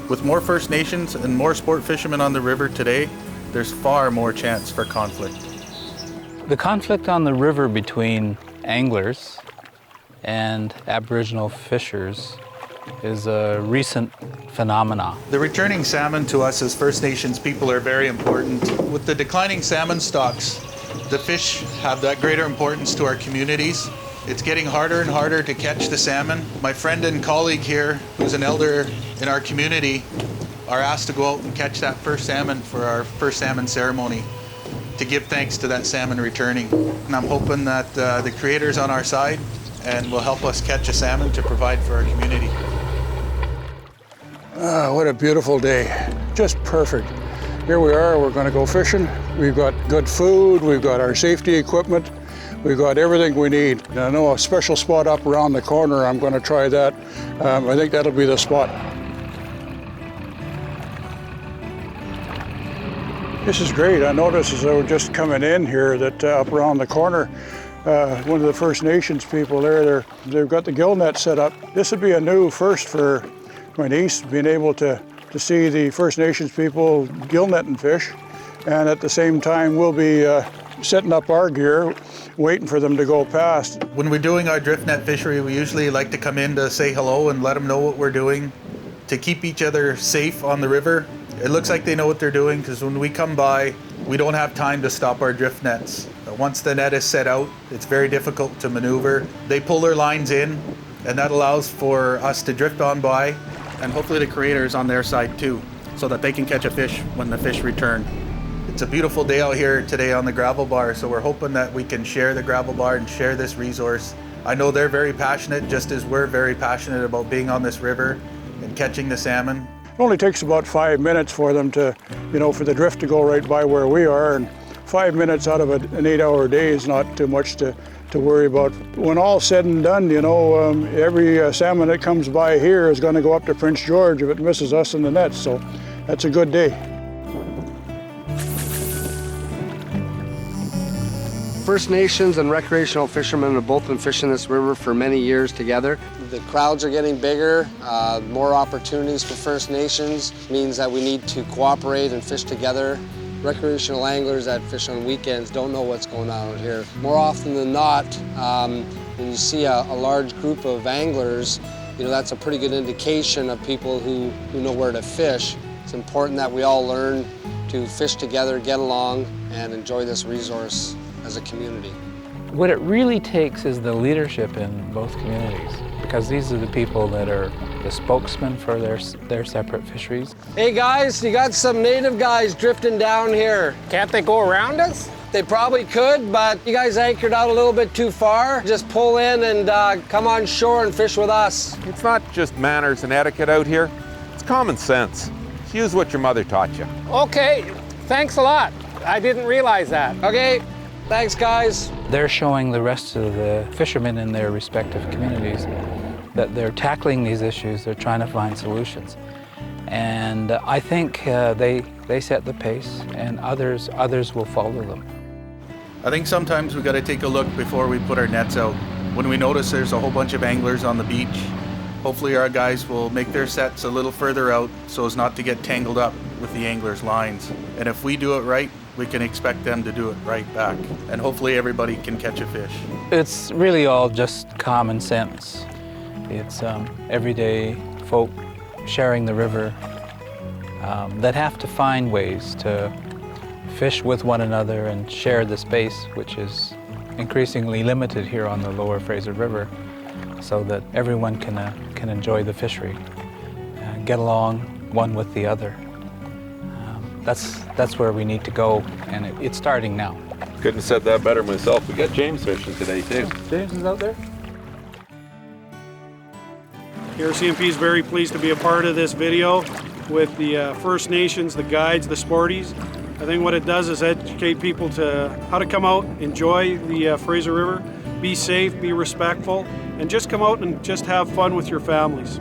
With more First Nations and more sport fishermen on the river today, there's far more chance for conflict. The conflict on the river between anglers and Aboriginal fishers is a recent phenomenon. The returning salmon to us as First Nations people are very important. With the declining salmon stocks, the fish have that greater importance to our communities. It's getting harder and harder to catch the salmon. My friend and colleague here, who's an elder in our community, are asked to go out and catch that first salmon for our first salmon ceremony to give thanks to that salmon returning. And I'm hoping that the Creator's on our side and will help us catch a salmon to provide for our community. What a beautiful day. Just perfect. Here we are, we're going to go fishing. We've got good food, we've got our safety equipment, we've got everything we need. And I know a special spot up around the corner, I'm going to try that. I think that'll be the spot. This is great. I noticed as I was just coming in here that up around the corner, one of the First Nations people there, they've got the gill net set up. This would be a new first for my niece, being able to see the First Nations people gill netting fish. And at the same time, we'll be setting up our gear, waiting for them to go past. When we're doing our drift net fishery, we usually like to come in to say hello and let them know what we're doing to keep each other safe on the river. It looks like they know what they're doing because when we come by, we don't have time to stop our drift nets. Once the net is set out, it's very difficult to maneuver. They pull their lines in, and that allows for us to drift on by, and hopefully the Creator is on their side too, so that they can catch a fish when the fish return. It's a beautiful day out here today on the gravel bar, so we're hoping that we can share the gravel bar and share this resource. I know they're very passionate, just as we're very passionate about being on this river and catching the salmon. It only takes about 5 minutes for them to, for the drift to go right by where we are, and 5 minutes out of an 8-hour day is not too much to worry about. When all's said and done, every salmon that comes by here is going to go up to Prince George if it misses us in the nets, so that's a good day. First Nations and recreational fishermen have both been fishing this river for many years together. The crowds are getting bigger, more opportunities for First Nations means that we need to cooperate and fish together. Recreational anglers that fish on weekends don't know what's going on out here. More often than not, when you see a large group of anglers, that's a pretty good indication of people who know where to fish. It's important that we all learn to fish together, get along, and enjoy this resource as a community. What it really takes is the leadership in both communities, because these are the people that are the spokesmen for their separate fisheries. Hey guys, you got some native guys drifting down here. Can't they go around us? They probably could, but you guys anchored out a little bit too far. Just pull in and come on shore and fish with us. It's not just manners and etiquette out here, it's common sense. Use what your mother taught you. Okay, thanks a lot. I didn't realize that. Okay, thanks guys. They're showing the rest of the fishermen in their respective communities that they're tackling these issues, they're trying to find solutions. And I think they set the pace, and others will follow them. I think sometimes we got to take a look before we put our nets out. When we notice there's a whole bunch of anglers on the beach, hopefully our guys will make their sets a little further out so as not to get tangled up with the anglers' lines. And if we do it right, we can expect them to do it right back. And hopefully everybody can catch a fish. It's really all just common sense. It's everyday folk sharing the river that have to find ways to fish with one another and share the space, which is increasingly limited here on the Lower Fraser River, so that everyone can enjoy the fishery, get along one with the other. That's where we need to go, and it's starting now. Couldn't have said that better myself. We got James fishing today too. James is out there? RCMP is very pleased to be a part of this video with the First Nations, the guides, the sporties. I think what it does is educate people to how to come out, enjoy the Fraser River, be safe, be respectful, and just come out and just have fun with your families.